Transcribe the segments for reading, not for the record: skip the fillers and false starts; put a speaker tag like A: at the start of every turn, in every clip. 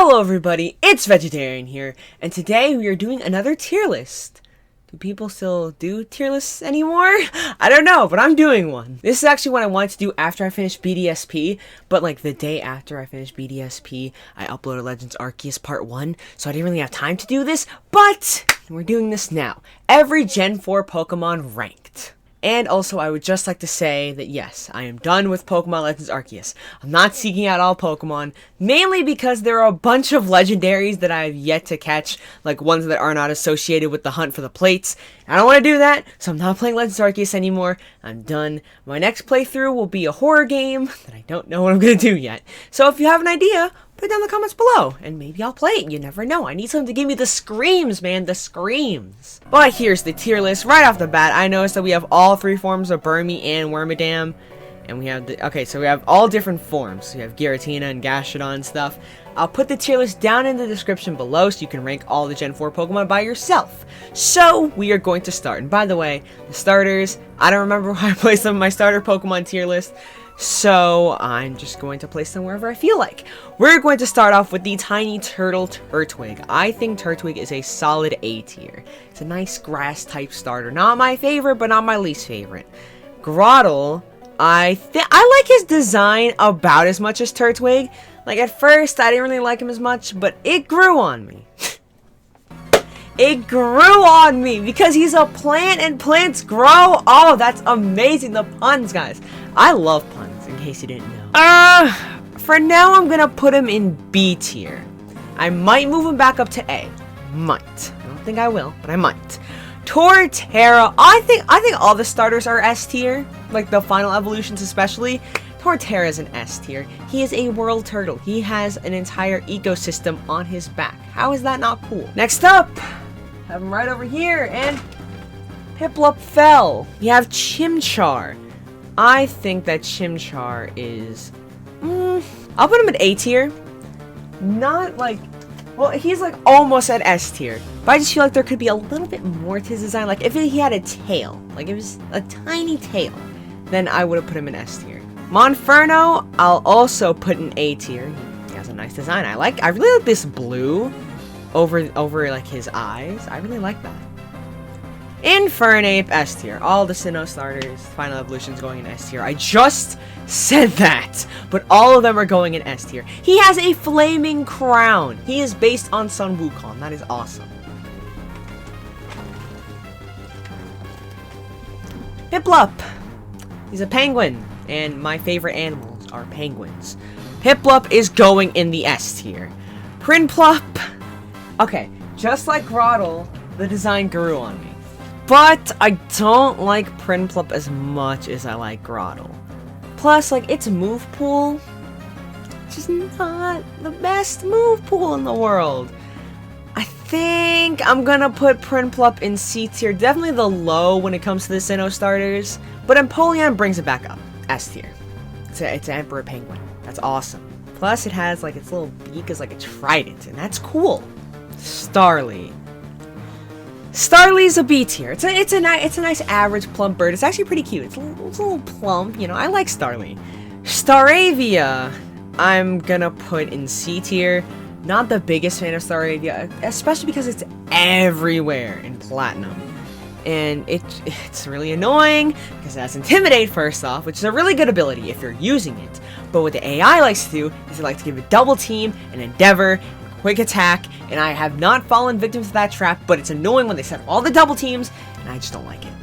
A: Hello everybody, it's VegiDarian here, and today we are doing another tier list. Do people still do tier lists anymore? I don't know, but I'm doing one. This is actually what I wanted to do after I finished BDSP, but like the day after I finished BDSP, I uploaded Legends Arceus Part 1, so I didn't really have time to do this, but we're doing this now. Every Gen 4 Pokemon ranked. And also, I would just like to say that yes, I am done with Pokemon Legends Arceus. I'm not seeking out all Pokemon, mainly because there are a bunch of legendaries that I have yet to catch, like ones that are not associated with the hunt for the plates. I don't want to do that, so I'm not playing Legends Arceus anymore. I'm done. My next playthrough will be a horror game that I don't know what I'm going to do yet. So if you have an idea, put it down in the comments below, and maybe I'll play it. You never know. I need something to give me the screams, man. The screams. But here's the tier list. Right off the bat, I noticed that we have all three forms of Burmy and Wormadam. And we have so we have all different forms. We have Giratina and Gastrodon and stuff. I'll put the tier list down in the description below so you can rank all the Gen 4 Pokemon by yourself. So, we are going to start. And by the way, the starters, I don't remember where I placed them in my starter Pokemon tier list. So, I'm just going to place them wherever I feel like. We're going to start off with the tiny turtle Turtwig. I think Turtwig is a solid A tier. It's a nice grass type starter. Not my favorite, but not my least favorite. Grotle, I like his design about as much as Turtwig. Like, at first, I didn't really like him as much, but it grew on me. It grew on me because he's a plant and plants grow. Oh, that's amazing. The puns, guys. I love puns, in case you didn't know. For now, I'm going to put him in B tier. I might move him back up to A. Might. I don't think I will, but I might. Torterra. I think all the starters are S tier. Like, the final evolutions especially. Torterra is an S tier. He is a world turtle. He has an entire ecosystem on his back. How is that not cool? Next up, have him right over here, and Hiplup fell. You have Chimchar. I think that Chimchar is, I'll put him at A tier. Not like, well, he's like almost at S tier. But I just feel like there could be a little bit more to his design. Like if he had a tail, like it was a tiny tail, then I would have put him in S tier. Monferno, I'll also put in A tier. He has a nice design. I really like this blue over like his eyes. I really like that. Infernape, S tier. All the Sinnoh starters, final evolutions going in S tier. I just said that, but all of them are going in S tier. He has a flaming crown. He is based on Sun Wukong. That is awesome. Hiplup. He's a penguin. And my favorite animals are penguins. Hiplup is going in the S tier. Prinplup. Okay, just like Grotle, the design grew on me. But I don't like Prinplup as much as I like Grotle. Plus, like, its move pool, just not the best move pool in the world. I think I'm gonna put Prinplup in C tier. Definitely the low when it comes to the Sinnoh starters. But Empoleon brings it back up. S tier. It's an Emperor Penguin. That's awesome. Plus, it has like its little beak is like a trident, and that's cool. Starly. Starly's a B tier. It's a nice average plump bird. It's actually pretty cute. It's a little plump. You know, I like Starly. Staravia, I'm gonna put in C tier. Not the biggest fan of Staravia, especially because it's everywhere in Platinum. And it's really annoying because it has Intimidate first off, which is a really good ability if you're using it. But what the AI likes to do is it likes to give it Double Team and Endeavor, Quick Attack, and I have not fallen victim to that trap, but it's annoying when they set all the double teams, and I just don't like it.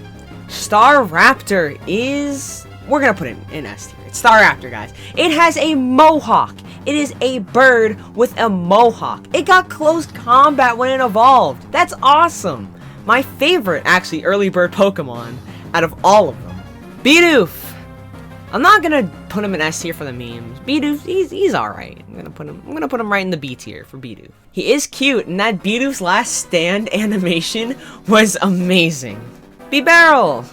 A: Staraptor is, we're gonna put it in S tier. It's Staraptor, guys. It has a mohawk. It is a bird with a mohawk. It got close combat when it evolved. That's awesome. My favorite, actually, early bird Pokemon out of all of them. Bidoof. I'm not gonna put him in S tier for the memes. Bidoof, he's alright. I'm gonna put him right in the B tier for Bidoof. He is cute, and that Bidoof's last stand animation was amazing. Bibarel.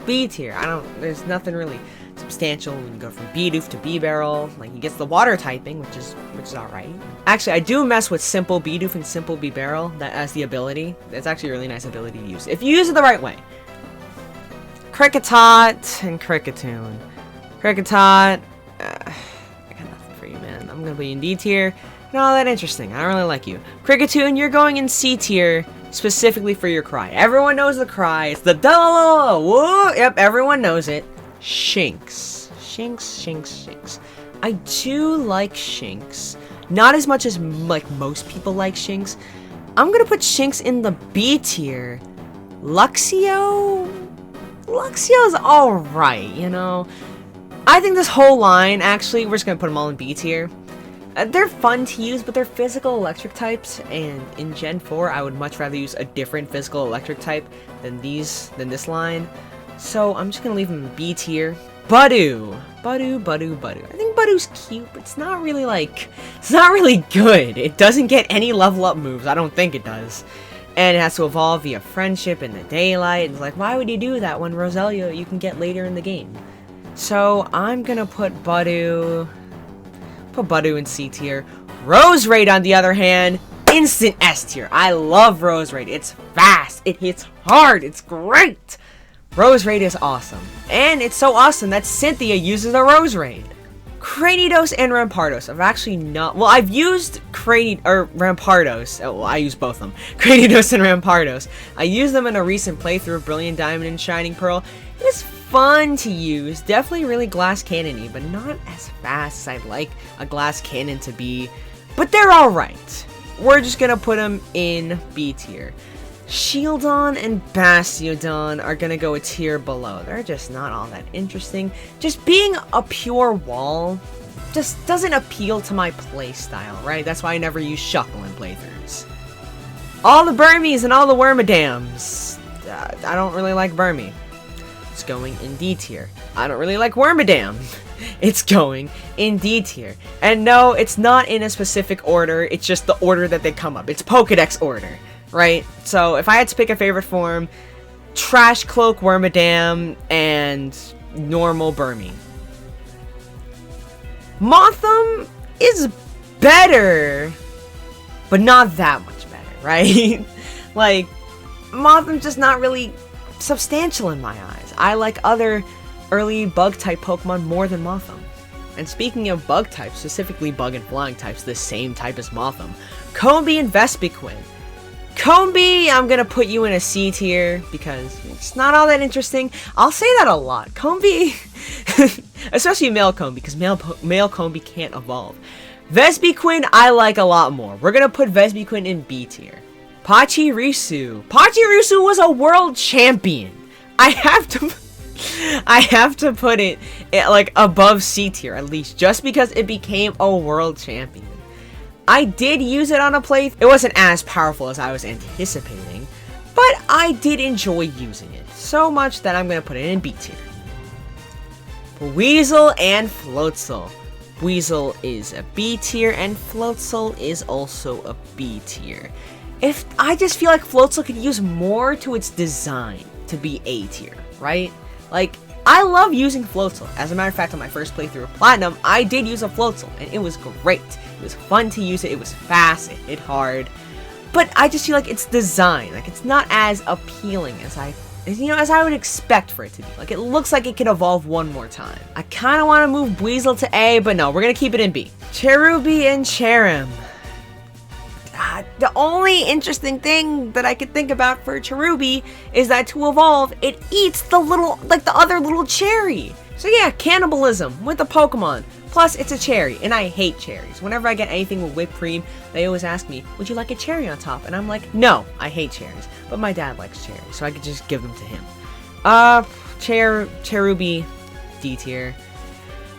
A: B tier. There's nothing really substantial when you go from Bidoof to Bibarel. Like, he gets the water typing, which is alright. Actually, I do mess with Simple Bidoof and Simple Bibarel, that as the ability. It's actually a really nice ability to use, if you use it the right way. Kricketot and Kricketune. Kricketot, I got nothing for you, man. I'm gonna put you in D tier. not that interesting. I don't really like you. Kricketune, you're going in C tier specifically for your cry. Everyone knows the cry. It's the whoa. Yep, everyone knows it. Shinx. I do like Shinx. Not as much as like most people like Shinx. I'm gonna put Shinx in the B tier. Luxio's alright, you know. I think this whole line, actually, we're just gonna put them all in B tier. They're fun to use, but they're physical electric types, and in Gen 4, I would much rather use a different physical electric type than this line. So I'm just gonna leave them in B tier. Budu. I think Budu's cute, but it's not really good. It doesn't get any level up moves. I don't think it does. And it has to evolve via friendship in the daylight. It's like, why would you do that when Roselia you can get later in the game? So I'm gonna put Budu in C tier. Roserade, on the other hand, instant S tier. I love Roserade. It's fast. It hits hard. It's great. Roserade is awesome. And it's so awesome that Cynthia uses a Roserade. Cranidos and Rampardos. I've used Rampardos. Oh, well, I use both of them. Cranidos and Rampardos. I used them in a recent playthrough of Brilliant Diamond and Shining Pearl. It was fun to use. Definitely really glass cannon-y, but not as fast as I'd like a glass cannon to be. But they're alright. We're just gonna put them in B tier. Shieldon and Bastiodon are gonna go a tier below. They're just not all that interesting. Just being a pure wall just doesn't appeal to my playstyle, right? That's why I never use Shuckle in playthroughs. All the Burmies and all the Wormadams. I don't really like Burmy. It's going in D tier. I don't really like Wormadam. It's going in D tier. And no, it's not in a specific order. It's just the order that they come up. It's Pokedex order. Right? So, if I had to pick a favorite form, Trash Cloak Wormadam and normal Burmy. Mothim is better, but not that much better, right? Like, Mothim's just not really substantial in my eyes. I like other early bug-type Pokemon more than Mothim. And speaking of bug types, specifically bug and flying types, the same type as Mothim, Combee and Vespiquen. Combee, I'm gonna put you in a C tier because it's not all that interesting. I'll say that a lot. Combee, especially male Combee, because male Combee can't evolve. Vespiquen, I like a lot more. We're gonna put Vespiquen in B tier. Pachirisu. Pachirisu was a world champion. I have to put it like above C tier at least, just because it became a world champion. I did use it on a playthrough. It wasn't as powerful as I was anticipating, but I did enjoy using it so much that I'm going to put it in B tier. Weasel and Floatzl. Weasel is a B tier and Floatzl is also a B tier. I just feel like Floatzl could use more to its design to be A tier, right? Like, I love using Floatzl. As a matter of fact, on my first playthrough of Platinum, I did use a Floatzl, and it was great. It was fun to use it, it was fast, it hit hard. But I just feel like its design, like, it's not as appealing as as I would expect for it to be. Like, it looks like it could evolve one more time. I kind of want to move Weasel to A, but no, we're going to keep it in B. Cherubi and Cherrim. The only interesting thing that I could think about for Cherubi is that to evolve, it eats the other little cherry. So yeah, cannibalism with the Pokemon. Plus, it's a cherry, and I hate cherries. Whenever I get anything with whipped cream, they always ask me, would you like a cherry on top? And I'm like, no, I hate cherries. But my dad likes cherries, so I could just give them to him. Cherubi, D tier.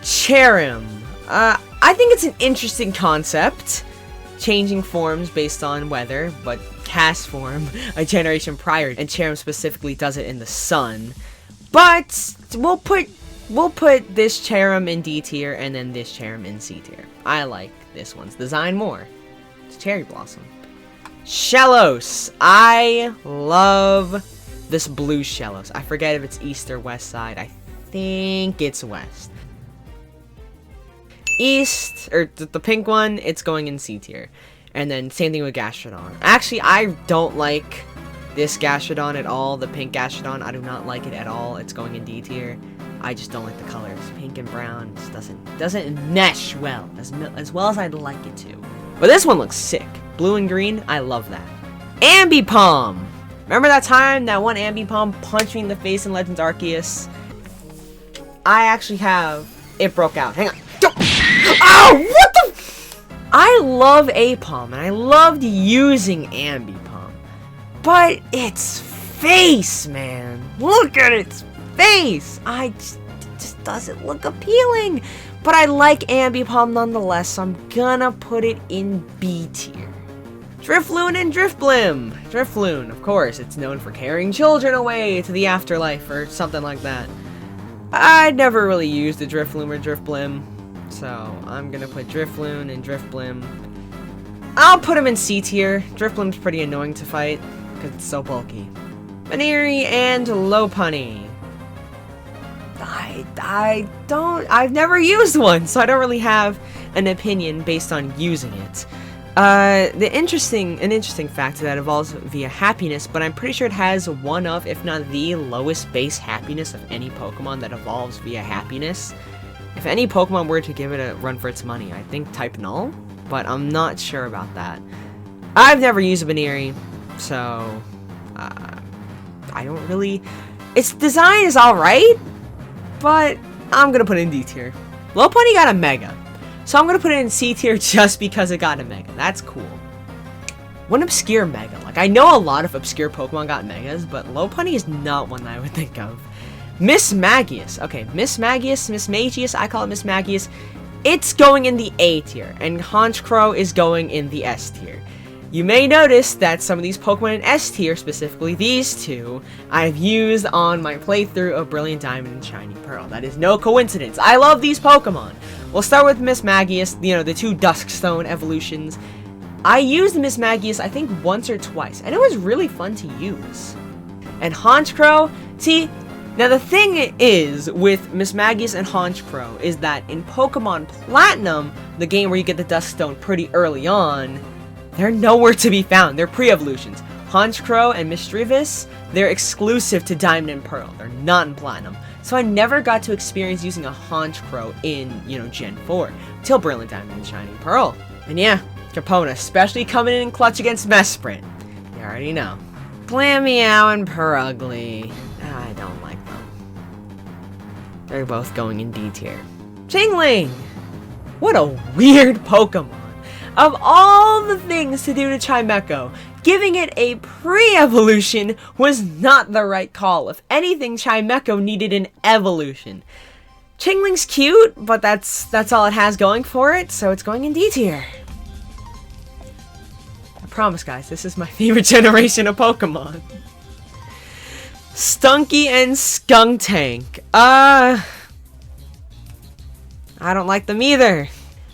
A: Cherrim. I think it's an interesting concept. Changing forms based on weather, but cast form a generation prior, and Cherrim specifically does it in the sun. But we'll put this Cherrim in D tier and then this Cherrim in C tier. I like this one's design more. It's Cherry Blossom. Shellos. I love this blue Shellos. I forget if it's east or west side. I think it's west. East, or the pink one, it's going in C tier. And then same thing with Gastrodon. Actually, I don't like this Gastrodon at all. The pink Gastrodon, I do not like it at all. It's going in D tier. I just don't like the colors. Pink and brown just doesn't mesh well as well as I'd like it to. But this one looks sick. Blue and green, I love that. Ambipom! Remember that time that one Ambipom punched me in the face in Legends Arceus? I actually have... It broke out. Hang on. Oh, what the... I love Apom, and I loved using Ambipom. But its face, man. Look at its face. It just doesn't look appealing. But I like Ambipom nonetheless, so I'm gonna put it in B tier. Drifloon and Drifblim. Drifloon, of course, it's known for carrying children away to the afterlife or something like that. I never really used a Drifloon or Drifblim, so I'm gonna put Drifloon and Drifblim. I'll put him in C tier. Drifblim's pretty annoying to fight because it's so bulky. Baneri and Lopunny. I've never used one, so I don't really have an opinion based on using it. An interesting fact that evolves via happiness, but I'm pretty sure it has one of, if not the lowest base happiness of any Pokemon that evolves via happiness. If any Pokemon were to give it a run for its money, I think type Null, but I'm not sure about that. I've never used a Baneri, so I don't really... Its design is alright, but I'm gonna put it in D tier. Lopunny got a Mega, so I'm gonna put it in C tier just because it got a Mega. That's cool. One obscure Mega. Like, I know a lot of obscure Pokemon got Megas, but Lopunny is not one that I would think of. Miss Magius. Okay, Miss Magius, I call it Miss Magius. It's going in the A tier, and Honchkrow is going in the S tier. You may notice that some of these Pokemon in S tier, specifically these two, I've used on my playthrough of Brilliant Diamond and Shiny Pearl. That is no coincidence. I love these Pokemon. We'll start with Miss Magius, you know, the two Duskstone evolutions. I used Miss Magius, I think, once or twice, and it was really fun to use. And Honchkrow, see, now the thing is with Miss Magius and Honchkrow is that in Pokemon Platinum, the game where you get the Duskstone pretty early on, they're nowhere to be found. They're pre-evolutions. Honchkrow and Misdreavus, they're exclusive to Diamond and Pearl. They're not in Platinum. So I never got to experience using a Honchkrow in, you know, Gen 4. Till Brilliant Diamond and Shining Pearl. And yeah, Hippopotas, especially coming in clutch against Mesprit. You already know. Glameow and Purugly. I don't like them. They're both going in D tier. Chingling! What a weird Pokemon. Of all the things to do to Chimecho, giving it a pre-evolution was not the right call. If anything, Chimecho needed an evolution. Chingling's cute, but that's all it has going for it, so it's going in D tier. I promise, guys, this is my favorite generation of Pokemon. Stunky and Skuntank. I don't like them either.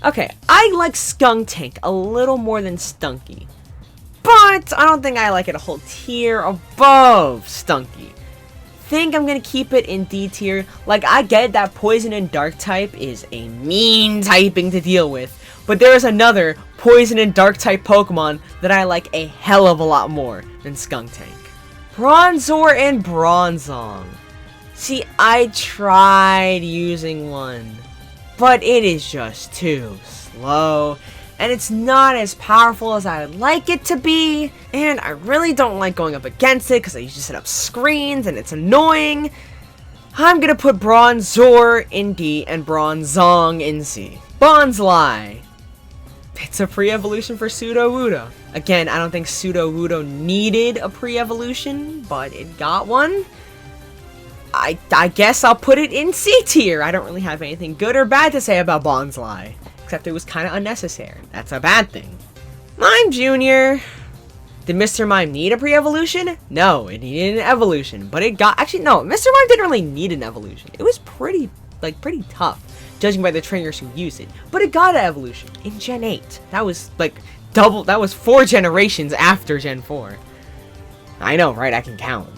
A: Okay, I like Skuntank a little more than Stunky, but I don't think I like it a whole tier above Stunky. Think I'm gonna keep it in D tier. Like, I get that Poison and Dark type is a mean typing to deal with, but there is another Poison and Dark type Pokemon that I like a hell of a lot more than Skuntank. Bronzor and Bronzong. See, I tried using one, but it is just too slow, and it's not as powerful as I would like it to be, and I really don't like going up against it because I usually set up screens and it's annoying. I'm gonna put Bronzor in D and Bronzong in C. Bonsly. It's a pre-evolution for Sudowoodo. Again, I don't think Sudowoodo needed a pre-evolution, but it got one. I guess I'll put it in C tier. I don't really have anything good or bad to say about Bonsly, except it was kind of unnecessary. That's a bad thing. Mime Junior. Did Mr. Mime need a pre-evolution? No, it needed an evolution, but it got... Actually, no, Mr. Mime didn't really need an evolution. It was pretty tough, judging by the trainers who used it. But it got an evolution in Gen 8. That was, like, double... That was 4 generations after Gen 4. I know, right? I can count.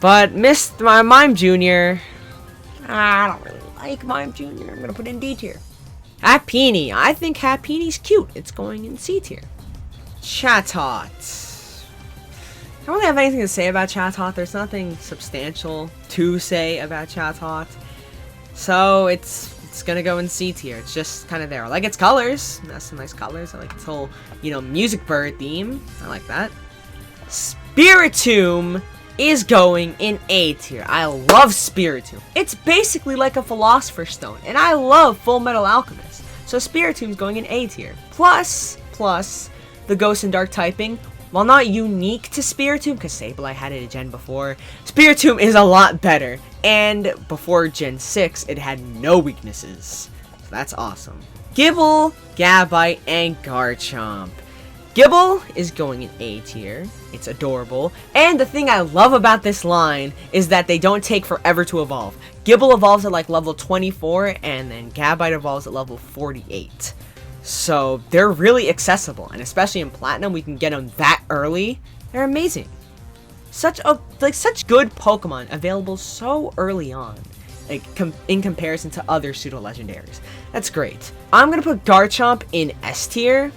A: But Mime Junior, I don't really like Mime Junior. I'm gonna put it in D tier. Happiny. I think Happini's cute. It's going in C tier. Chatot. I don't really have anything to say about Chatot. There's nothing substantial to say about Chatot. So it's It's gonna go in C tier. It's just kind of there. I like its colors. It has some nice colors. I like its whole, music bird theme. I like that. Spiritomb is going in A tier. I love Spiritomb. It's basically like a Philosopher's Stone, and I love Full Metal Alchemist. So Spiritomb's going in A tier. Plus, the Ghost and Dark typing, while not unique to Spiritomb, because Sableye had it a gen before, Spiritomb is a lot better. And before Gen 6, it had no weaknesses. So that's awesome. Gible, Gabite, and Garchomp. Gible is going in A tier. It's adorable. And the thing I love about this line is that they don't take forever to evolve. Gible evolves at like level 24, and then Gabite evolves at level 48. So they're really accessible, and especially in Platinum, we can get them that early. They're amazing. Such good Pokemon available so early on, like in comparison to other pseudo legendaries. That's great. I'm gonna put Garchomp in S tier,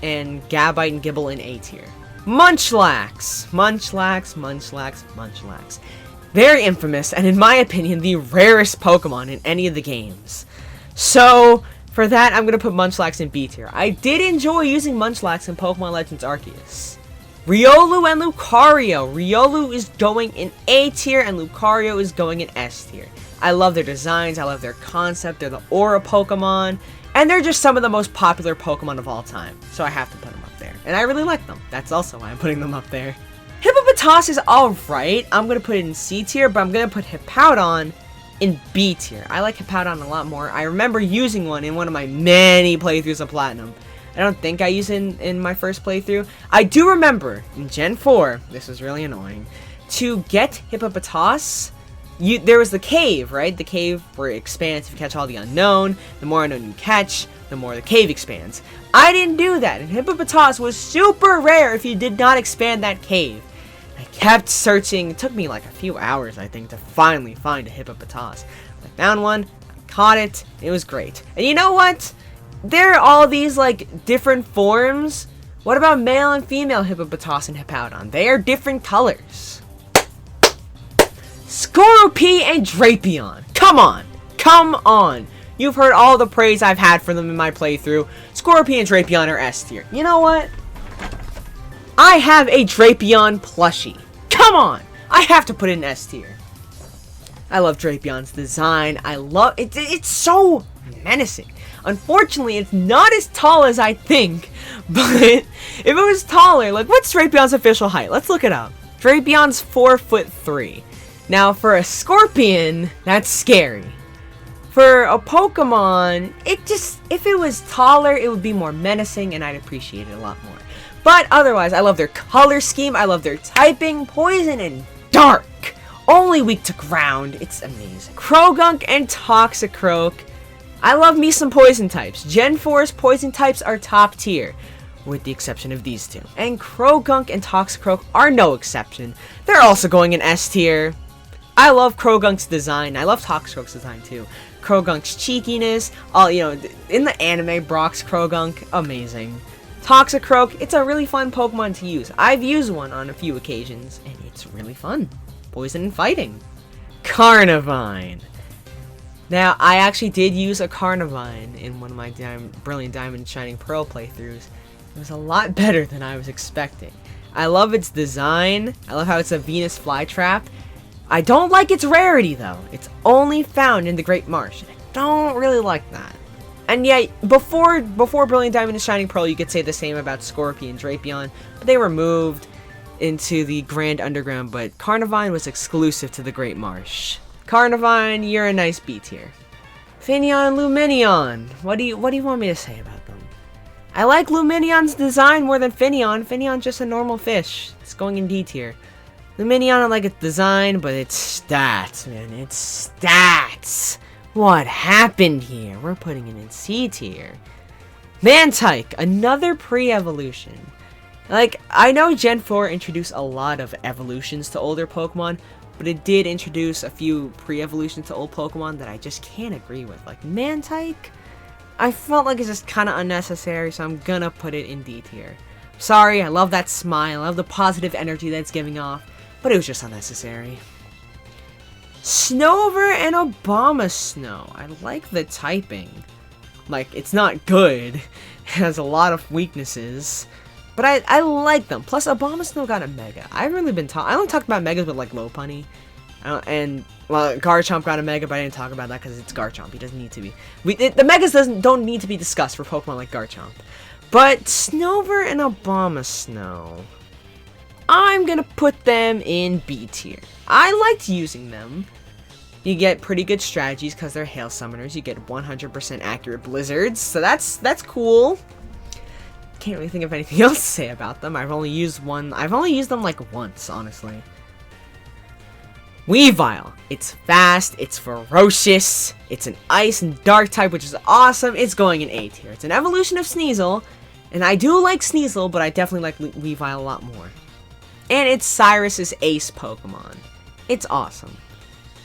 A: and Gabite and Gible in A tier. Munchlax. Very infamous, and in my opinion, the rarest Pokemon in any of the games. So for that, I'm going to put Munchlax in B tier. I did enjoy using Munchlax in Pokemon Legends Arceus. Riolu and Lucario. Riolu is going in A tier, and Lucario is going in S tier. I love their designs, I love their concept, they're the Aura Pokemon, and they're just some of the most popular Pokemon of all time. So I have to put them up there. And I really like them. That's also why I'm putting them up there. Hippopotas is alright. I'm going to put it in C tier, but I'm going to put Hippowdon in B tier. I like Hippowdon a lot more. I remember using one in one of my many playthroughs of Platinum. I don't think I used it in my first playthrough. I do remember in Gen 4, this was really annoying, to get Hippopotas, there was the cave, right? The cave where it expands if you catch all the unknown. The more unknown you catch, the more the cave expands. I didn't do that, and Hippopotas was super rare if you did not expand that cave. I kept searching. It took me like a few hours, I think, to finally find a Hippopotas. I found one, I caught it, it was great. And you know what? There are all these, like, different forms. What about male and female Hippopotas and Hippowdon? They are different colors. Scorpy and Drapion. Come on. Come on. You've heard all the praise I've had for them in my playthrough. Scorpy and Drapion are S tier. You know what? I have a Drapion plushie. Come on! I have to put it in S tier. I love Drapion's design. I love it. It's so menacing. Unfortunately, it's not as tall as I think. But if it was taller, like, what's Drapion's official height? Let's look it up. Drapion's 4'3". Now, for a Scorpion, that's scary. For a Pokemon, if it was taller, it would be more menacing, and I'd appreciate it a lot more. But otherwise, I love their color scheme, I love their typing, poison and dark. Only weak to ground, it's amazing. Croagunk and Toxicroak. I love me some poison types. Gen 4's poison types are top tier, with the exception of these two. And Croagunk and Toxicroak are no exception. They're also going in S tier. I love Croagunk's design, I love Toxicroak's design too. Croagunk's cheekiness, in the anime, Brock's Croagunk, amazing. Toxicroak, it's a really fun Pokemon to use. I've used one on a few occasions, and it's really fun. Poison and fighting. Carnivine. Now, I actually did use a Carnivine in one of my Brilliant Diamond Shining Pearl playthroughs. It was a lot better than I was expecting. I love its design. I love how it's a Venus flytrap. I don't like its rarity, though. It's only found in the Great Marsh. I don't really like that. And yet, before Brilliant Diamond and Shining Pearl, you could say the same about Scorpion and Drapion, but they were moved into the Grand Underground, but Carnivine was exclusive to the Great Marsh. Carnivine, you're a nice B tier. Finneon and Lumineon. What do you want me to say about them? I like Lumineon's design more than Finneon. Finneon's just a normal fish. It's going in D tier. Lumineon, I like its design, but its stats, man. Its stats. What happened here? We're putting it in C tier. Mantike, another pre-evolution. Like, I know Gen 4 introduced a lot of evolutions to older Pokemon, but it did introduce a few pre-evolutions to old Pokemon that I just can't agree with. Like, Mantike, I felt like it's just kind of unnecessary, so I'm gonna put it in D tier. Sorry, I love that smile, I love the positive energy that it's giving off, but it was just unnecessary. Snover and Abomasnow. I like the typing. Like, it's not good. It has a lot of weaknesses. But I like them. Plus, Abomasnow got a Mega. I've really been I only talked about Megas with, like, Lopunny. And, well, Garchomp got a Mega, but I didn't talk about that because it's Garchomp. He doesn't need to be. The Megas don't need to be discussed for Pokemon like Garchomp. But Snover and Abomasnow, I'm gonna put them in B tier. I liked using them. You get pretty good strategies because they're Hail Summoners. You get 100% accurate Blizzards, so that's cool. Can't really think of anything else to say about them. I've only used them like once, honestly. Weavile. It's fast, it's ferocious, it's an Ice and Dark type, which is awesome. It's going in A tier. It's an evolution of Sneasel, and I do like Sneasel, but I definitely like Weavile a lot more. And it's Cyrus's ace Pokemon. It's awesome.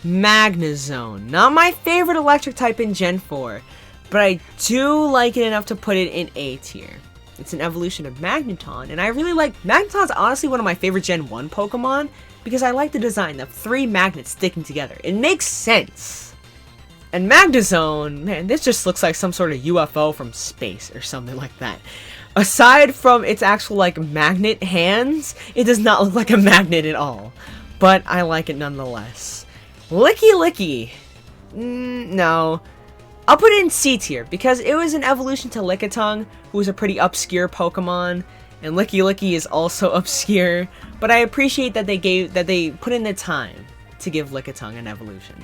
A: Magnazone. Not my favorite electric type in Gen 4, but I do like it enough to put it in A tier. It's an evolution of Magneton, and I really like... Magneton's honestly one of my favorite Gen 1 Pokemon, because I like the design of 3 magnets sticking together. It makes sense. And Magnazone, man, this just looks like some sort of UFO from space or something like that. Aside from its actual, like, magnet hands, it does not look like a magnet at all. But I like it nonetheless. Licky. No. I'll put it in C tier, because it was an evolution to Lickitung, who is a pretty obscure Pokemon. And Licky is also obscure. But I appreciate that they put in the time to give Lickitung an evolution.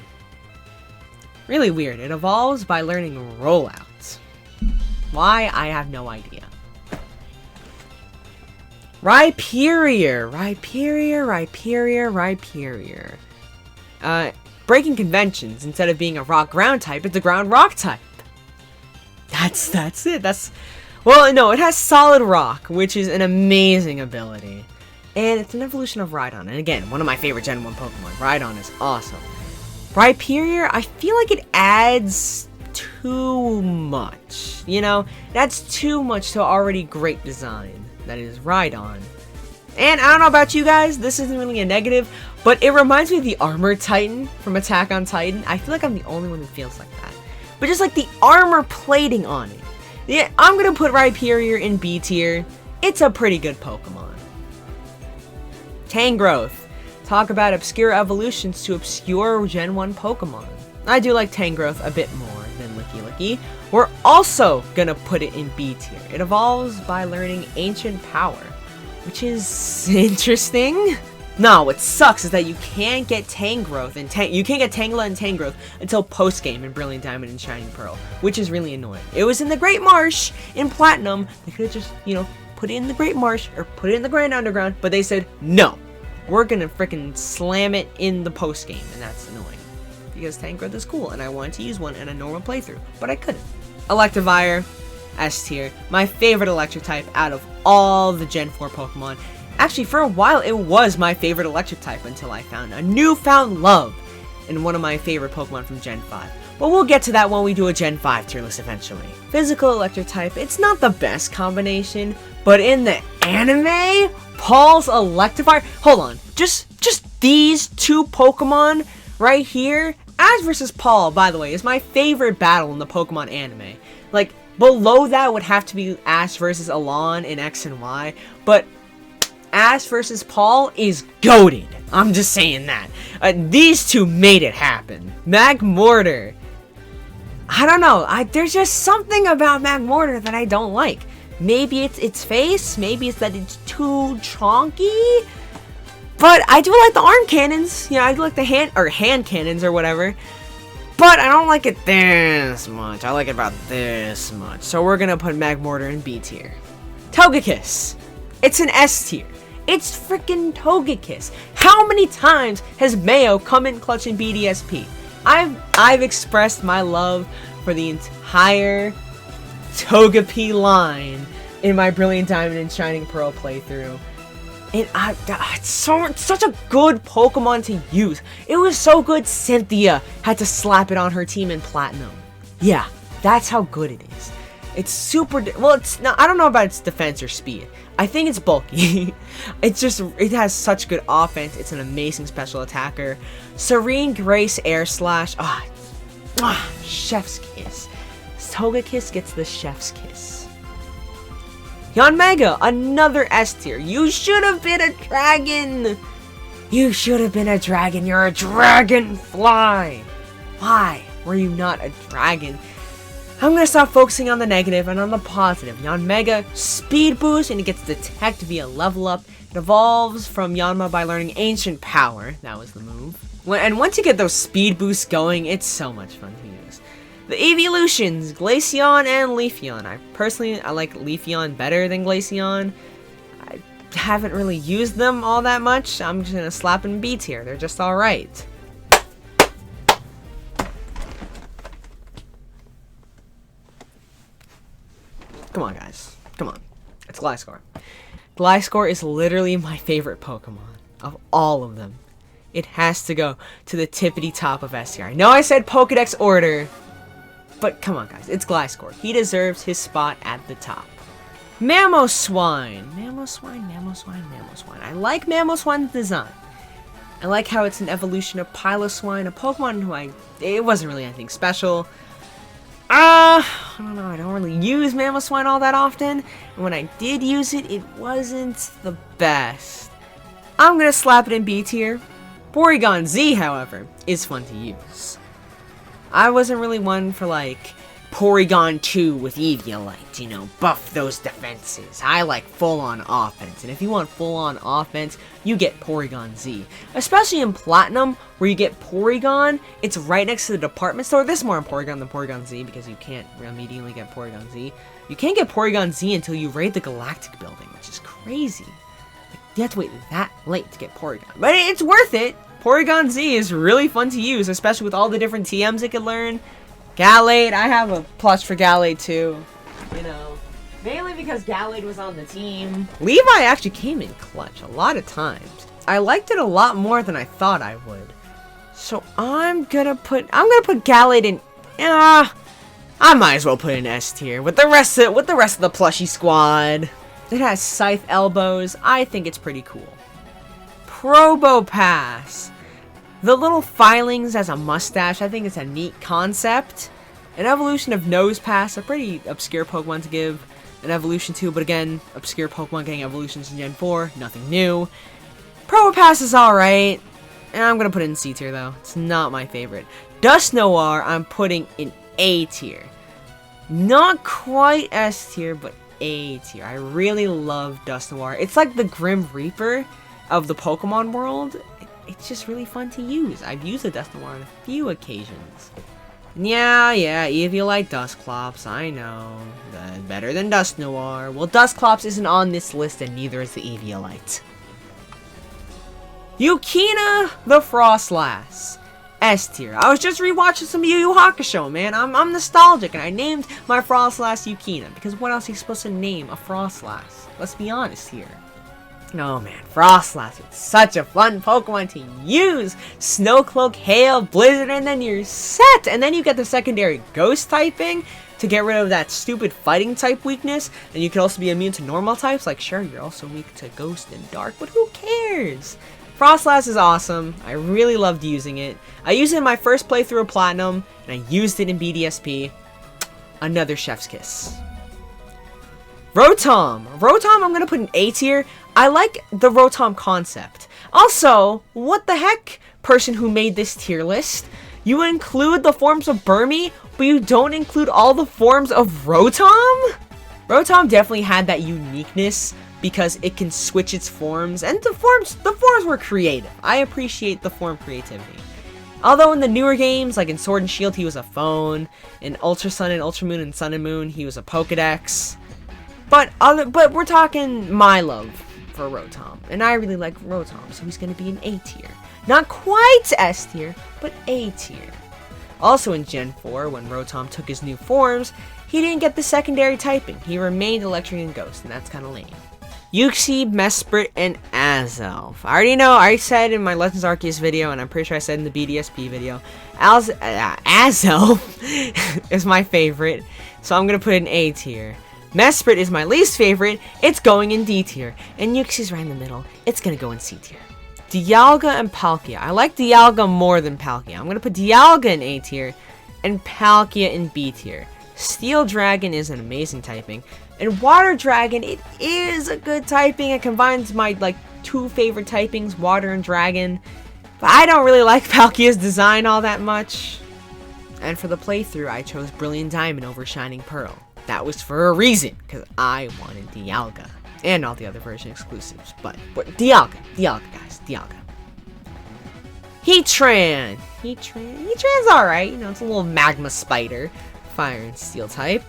A: Really weird. It evolves by learning Rollout. Why? I have no idea. Rhyperior. Breaking conventions. Instead of being a rock-ground type, it's a ground-rock type. That's it. Well, no, it has Solid Rock, which is an amazing ability. And it's an evolution of Rhydon. And again, one of my favorite Gen 1 Pokemon. Rhydon is awesome. Rhyperior, I feel like it adds too much. You know, that's too much to already great design. That is Rhydon. And I don't know about you guys, this isn't really a negative, but it reminds me of the Armor Titan from Attack on Titan. I feel like I'm the only one who feels like that. But just like the armor plating on it. Yeah, I'm gonna put Rhyperior in B tier. It's a pretty good Pokemon. Tangrowth. Talk about obscure evolutions to obscure Gen 1 Pokemon. I do like Tangrowth a bit more than Licky. We're also gonna put it in B tier. It evolves by learning Ancient Power, which is interesting. No, what sucks is that you can't get Tangrowth and you can't get Tangela and Tangrowth until post-game in Brilliant Diamond and Shining Pearl, which is really annoying. It was in the Great Marsh in Platinum. They could have just, you know, put it in the Great Marsh or put it in the Grand Underground, but they said, no, we're gonna freaking slam it in the post-game, and that's annoying. Because Tangrowth is cool, and I wanted to use one in a normal playthrough, but I couldn't. Electivire, S tier. My favorite electric type out of all the Gen 4 Pokemon. Actually, for a while, it was my favorite electric type until I found a newfound love in one of my favorite Pokemon from Gen 5. But we'll get to that when we do a Gen 5 tier list eventually. Physical electric type, it's not the best combination, but in the anime, Paul's Electivire, hold on, just these two Pokemon right here. Ash vs. Paul, by the way, is my favorite battle in the Pokemon anime. Like, below that would have to be Ash vs. Alon in X and Y, but Ash vs. Paul is goated. I'm just saying that. These two made it happen. Magmortar. I don't know. There's just something about Magmortar that I don't like. Maybe it's its face. Maybe it's that it's too chonky. But I do like the arm cannons. You know, I do like the hand cannons or whatever. But I don't like it this much. I like it about this much. So we're gonna put Magmortar in B tier. Togekiss. It's an S tier. It's freaking Togekiss. How many times has Mayo come in clutch in BDSP? I've expressed my love for the entire Togepi line in my Brilliant Diamond and Shining Pearl playthrough. And it's such a good Pokemon to use. It was so good Cynthia had to slap it on her team in Platinum. Yeah, that's how good it is. It's super, well, it's not, I don't know about its defense or speed. I think it's bulky. It has such good offense. It's an amazing special attacker. Serene Grace Air Slash. Chef's kiss. Togekiss gets the chef's kiss. Yanmega, another S tier. You should have been a dragon. You should have been a dragon. You're a dragonfly. Why were you not a dragon? I'm gonna stop focusing on the negative and on the positive. Yanmega, speed boost, and it gets Detect via level up. It evolves from Yanma by learning Ancient Power. That was the move. And once you get those speed boosts going, it's so much fun to use. The evolutions, Glaceon and Leafeon. I like Leafeon better than Glaceon. I haven't really used them all that much. I'm just gonna slap in B tier. They're just alright. Come on, guys. Come on. It's Gliscor. Gliscor is literally my favorite Pokemon of all of them. It has to go to the tippity top of S tier. I know I said Pokedex order, but come on, guys. It's Gliscor. He deserves his spot at the top. Mamoswine. Mamoswine. I like Mamoswine's design. I like how it's an evolution of Piloswine, a Pokemon who it wasn't really anything special. I don't know, I don't really use Mamoswine all that often, and when I did use it, it wasn't the best. I'm gonna slap it in B tier. Porygon Z, however, is fun to use. I wasn't really one for, like, Porygon 2 with Eviolite, you know, buff those defenses. I like full-on offense, and if you want full-on offense, you get Porygon Z. Especially in Platinum, where you get Porygon, it's right next to the department store. This is more in Porygon than Porygon Z, because you can't immediately get Porygon Z. You can't get Porygon Z until you raid the Galactic Building, which is crazy. Like, you have to wait that late to get Porygon. But it's worth it! Porygon Z is really fun to use, especially with all the different TMs it can learn. Gallade, I have a plush for Gallade too, you know, mainly because Gallade was on the team. Levi actually came in clutch a lot of times. I liked it a lot more than I thought I would. So I'm gonna put Gallade in, I might as well put in S tier with the rest of the plushie squad. It has Scythe elbows. I think it's pretty cool. Probopass. The little filings as a mustache, I think it's a neat concept. An evolution of Nosepass, a pretty obscure Pokemon to give an evolution to, but again, obscure Pokemon getting evolutions in Gen 4, nothing new. Probopass is alright, and I'm gonna put it in C tier though. It's not my favorite. Dusknoir, I'm putting in A tier. Not quite S tier, but A tier. I really love Dusknoir. It's like the Grim Reaper of the Pokemon world. It's just really fun to use. I've used a Dusknoir on a few occasions. Yeah, Eviolite Dusclops, I know. Better than Dusknoir. Well, Dusclops isn't on this list, and neither is the Eviolite. Yukina the Frostlass. S tier. I was just rewatching some Yu Yu Hakusho, man. I'm nostalgic, and I named my Frostlass Yukina, because what else are you supposed to name a Frostlass? Let's be honest here. Oh man, Frostlass, it's such a fun Pokemon to use! Snowcloak, Hail, Blizzard, and then you're set! And then you get the secondary Ghost typing to get rid of that stupid fighting type weakness. And you can also be immune to normal types, like sure, you're also weak to Ghost and Dark, but who cares? Frostlass is awesome. I really loved using it. I used it in my first playthrough of Platinum, and I used it in BDSP. Another chef's kiss. Rotom, I'm gonna put in A tier. I like the Rotom concept. Also, what the heck, person who made this tier list? You include the forms of Burmy, but you don't include all the forms of Rotom? Rotom definitely had that uniqueness because it can switch its forms, and the forms were creative. I appreciate the form creativity. Although in the newer games, like in Sword and Shield, he was a phone. In Ultra Sun and Ultra Moon and Sun and Moon, he was a Pokedex. But we're talking my love for Rotom, and I really like Rotom, so he's gonna be an A tier. Not quite S tier, but A tier. Also in Gen 4, when Rotom took his new forms, he didn't get the secondary typing. He remained Electric and Ghost, and that's kind of lame. Uxie, Mesprit, and Azelf. I already know, I said in my Legends Arceus video, and I'm pretty sure I said in the BDSP video, Azelf is my favorite. so I'm gonna put it in A tier. Mesprit is my least favorite, it's going in D tier. And Uxi's right in the middle, it's gonna go in C tier. Dialga and Palkia. I like Dialga more than Palkia. I'm gonna put Dialga in A tier and Palkia in B tier. Steel Dragon is an amazing typing. And Water Dragon, it is a good typing. It combines my, like, 2 favorite typings, Water and Dragon. But I don't really like Palkia's design all that much. And for the playthrough, I chose Brilliant Diamond over Shining Pearl. That was for a reason, because I wanted Dialga. And all the other version exclusives. But Dialga, guys, Dialga. Heatran. Heatran's alright. You know, it's a little magma spider. Fire and Steel type.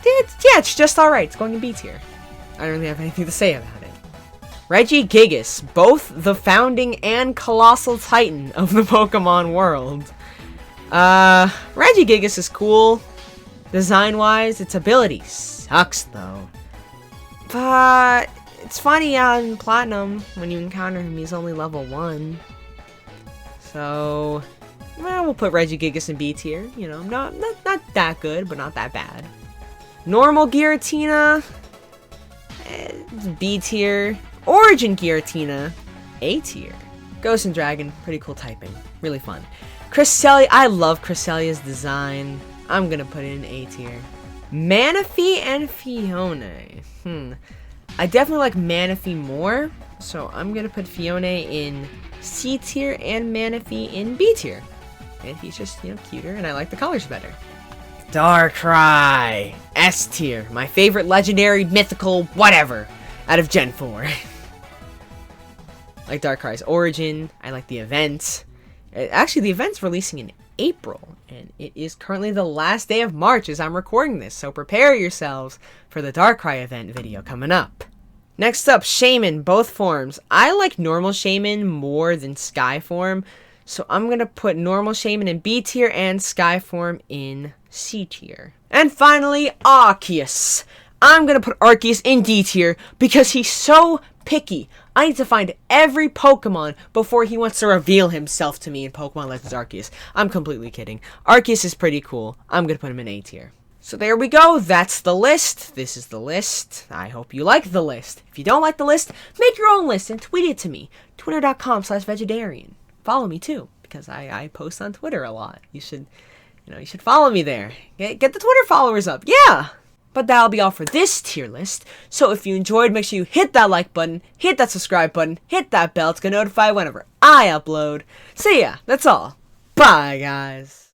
A: It's just alright. It's going in B tier. I don't really have anything to say about it. Regigigas, both the founding and colossal titan of the Pokemon world. Regigigas is cool. Design-wise, its ability sucks, though. But it's funny on Platinum, when you encounter him, he's only level 1. So, well, we'll put Regigigas in B tier. You know, not that good, but not that bad. Normal Giratina, B tier. Origin Giratina, A tier. Ghost and Dragon, pretty cool typing. Really fun. Cresselia, I love Cresselia's design. I'm gonna put it in A tier. Manaphy and Fione. I definitely like Manaphy more, so I'm gonna put Fione in C tier and Manaphy in B tier. Manaphy's just, you know, cuter, and I like the colors better. Darkrai, S tier. My favorite legendary, mythical, whatever, out of Gen 4. I like Darkrai's origin. I like the event. Actually, the event's releasing in April, and it is currently the last day of March as I'm recording this, so prepare yourselves for the Darkrai event video coming up. Next up, Shaman, both forms. I like normal Shaman more than Sky form, so I'm gonna put normal Shaman in B tier and Sky form in C tier. And finally, Arceus. I'm gonna put Arceus in D tier because he's so picky. I need to find every Pokemon before he wants to reveal himself to me in Pokemon Legends Arceus. I'm completely kidding. Arceus is pretty cool. I'm gonna put him in A tier. So there we go. That's the list. This is the list. I hope you like the list. If you don't like the list, make your own list and tweet it to me. Twitter.com/VegiDarian. Follow me too, because I post on Twitter a lot. You should follow me there. Get the Twitter followers up. Yeah! But that'll be all for this tier list. So if you enjoyed, make sure you hit that like button, hit that subscribe button, hit that bell to get notified whenever I upload. So yeah, that's all. Bye, guys.